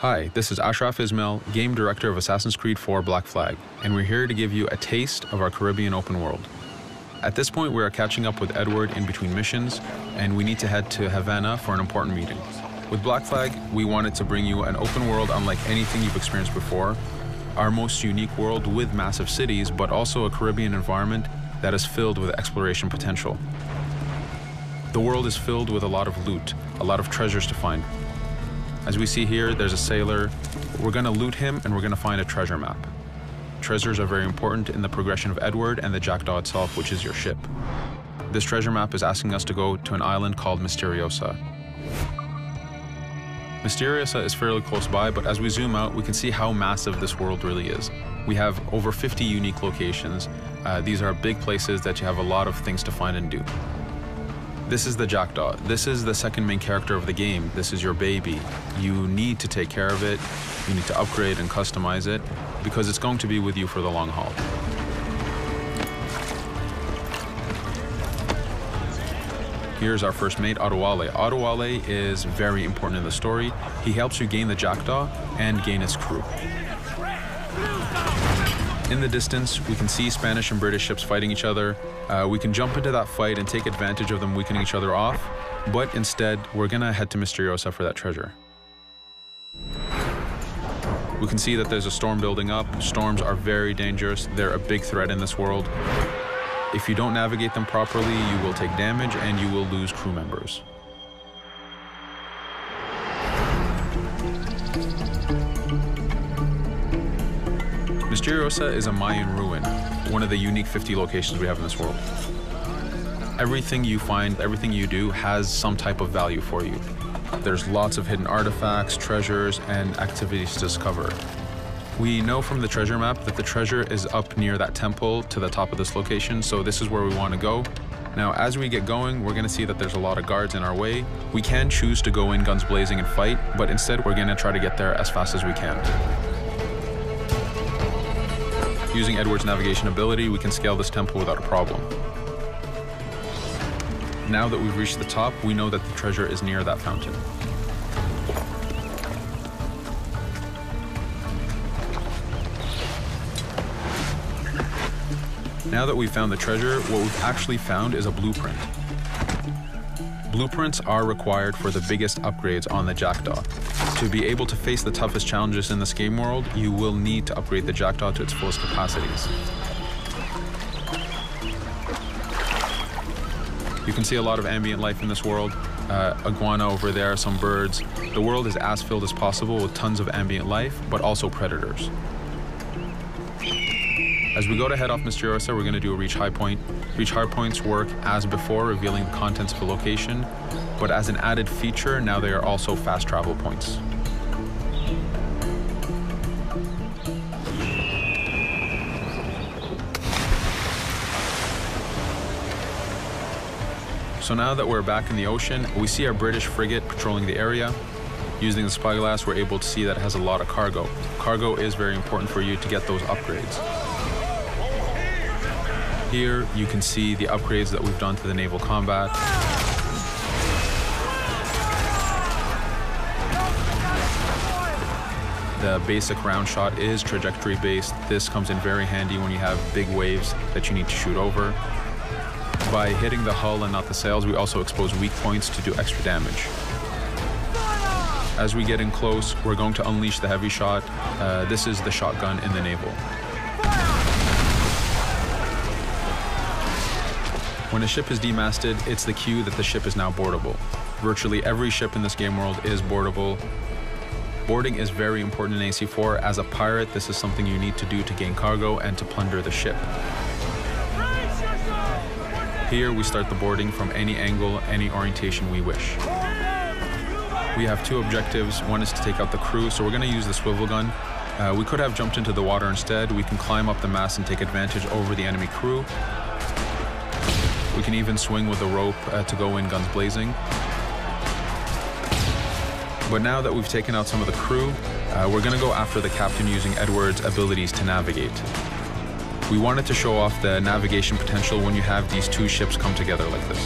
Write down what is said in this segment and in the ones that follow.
Hi, this is Ashraf Ismail, Game Director of Assassin's Creed 4 Black Flag, and we're here to give you a taste of our Caribbean open world. At this point, we are catching up with Edward in between missions, and we need to head to Havana for an important meeting. With Black Flag, we wanted to bring you an open world unlike anything you've experienced before, our most unique world with massive cities, but also a Caribbean environment that is filled with exploration potential. The world is filled with a lot of loot, a lot of treasures to find. As we see here, there's a sailor. We're going to loot him and we're going to find a treasure map. Treasures are very important in the progression of Edward and the Jackdaw itself, which is your ship. This treasure map is asking us to go to an island called Misteriosa. Misteriosa is fairly close by, but as we zoom out, we can see how massive this world really is. We have over 50 unique locations. These are big places that you have a lot of things to find and do. This is the Jackdaw. This is the second main character of the game. This is your baby. You need to take care of it. You need to upgrade and customize it because it's going to be with you for the long haul. Here's our first mate, Adewale. Adewale is very important in the story. He helps you gain the Jackdaw and gain its crew. In the distance, we can see Spanish and British ships fighting each other. We can jump into that fight and take advantage of them weakening each other off, but instead, we're gonna head to Misteriosa for that treasure. We can see that there's a storm building up. Storms are very dangerous. They're a big threat in this world. If you don't navigate them properly, you will take damage and you will lose crew members. Misteriosa is a Mayan ruin, one of the unique 50 locations we have in this world. Everything you find, everything you do has some type of value for you. There's lots of hidden artifacts, treasures, and activities to discover. We know from the treasure map that the treasure is up near that temple to the top of this location, so this is where we want to go. Now, as we get going, we're going to see that there's a lot of guards in our way. We can choose to go in guns blazing and fight, but instead we're going to try to get there as fast as we can. Using Edward's navigation ability, we can scale this temple without a problem. Now that we've reached the top, we know that the treasure is near that fountain. Now that we've found the treasure, what we've actually found is a blueprint. Blueprints are required for the biggest upgrades on the Jackdaw. To be able to face the toughest challenges in this game world, you will need to upgrade the Jackdaw to its fullest capacities. You can see a lot of ambient life in this world. Iguana over there, some birds. The world is as filled as possible with tons of ambient life, but also predators. As we go to head off Misteriosa, we're going to do a reach high point. Reach high points work as before, revealing the contents of a location, but as an added feature, now they are also fast travel points. So now that we're back in the ocean, we see our British frigate patrolling the area. Using the spyglass, we're able to see that it has a lot of cargo. Cargo is very important for you to get those upgrades. Here, you can see the upgrades that we've done to the naval combat. The basic round shot is trajectory based. This comes in very handy when you have big waves that you need to shoot over. By hitting the hull and not the sails, we also expose weak points to do extra damage. As we get in close, we're going to unleash the heavy shot. This is the shotgun in the naval. When a ship is demasted, it's the cue that the ship is now boardable. Virtually every ship in this game world is boardable. Boarding is very important in AC4. As a pirate, this is something you need to do to gain cargo and to plunder the ship. Here, we start the boarding from any angle, any orientation we wish. We have two objectives. One is to take out the crew, so we're going to use the swivel gun. We could have jumped into the water instead. We can climb up the mast and take advantage over the enemy crew. We can even swing with a rope to go in guns blazing. But now that we've taken out some of the crew, we're going to go after the captain using Edward's abilities to navigate. We wanted to show off the navigation potential when you have these two ships come together like this.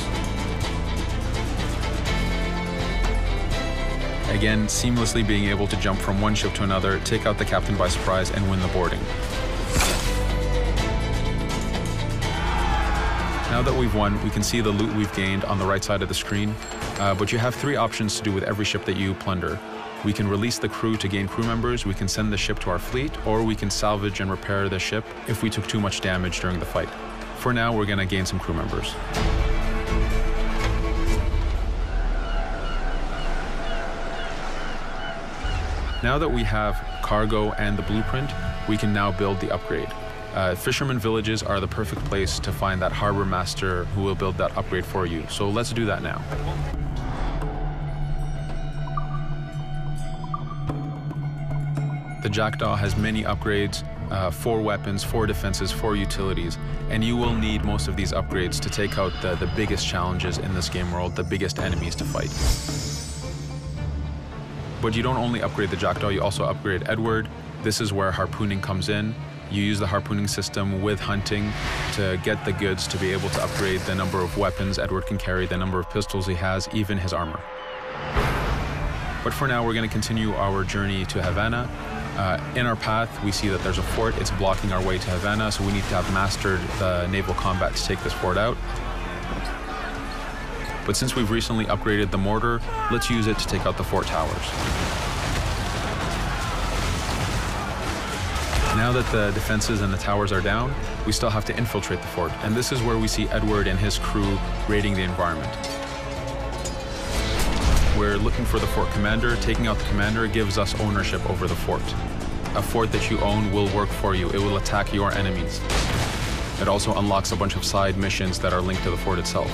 Again, seamlessly being able to jump from one ship to another, take out the captain by surprise, and win the boarding. Now that we've won, we can see the loot we've gained on the right side of the screen, but you have 3 options to do with every ship that you plunder. We can release the crew to gain crew members, we can send the ship to our fleet, or we can salvage and repair the ship if we took too much damage during the fight. For now, we're going to gain some crew members. Now that we have cargo and the blueprint, we can now build the upgrade. Fisherman villages are the perfect place to find that harbor master who will build that upgrade for you. So let's do that now. The Jackdaw has many upgrades, 4 weapons, 4 defenses, 4 utilities, and you will need most of these upgrades to take out the biggest challenges in this game world, the biggest enemies to fight. But you don't only upgrade the Jackdaw, you also upgrade Edward. This is where harpooning comes in. You use the harpooning system with hunting to get the goods to be able to upgrade the number of weapons Edward can carry, the number of pistols he has, even his armor. But for now, we're going to continue our journey to Havana. In our path, we see that there's a fort. It's blocking our way to Havana, so we need to have mastered the naval combat to take this fort out. But since we've recently upgraded the mortar, let's use it to take out the fort towers. Now that the defenses and the towers are down, we still have to infiltrate the fort, and this is where we see Edward and his crew raiding the environment. We're looking for the fort commander. Taking out the commander gives us ownership over the fort. A fort that you own will work for you. It will attack your enemies. It also unlocks a bunch of side missions that are linked to the fort itself.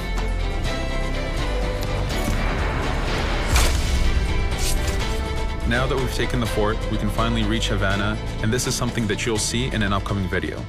Now that we've taken the fort, we can finally reach Havana, and this is something that you'll see in an upcoming video.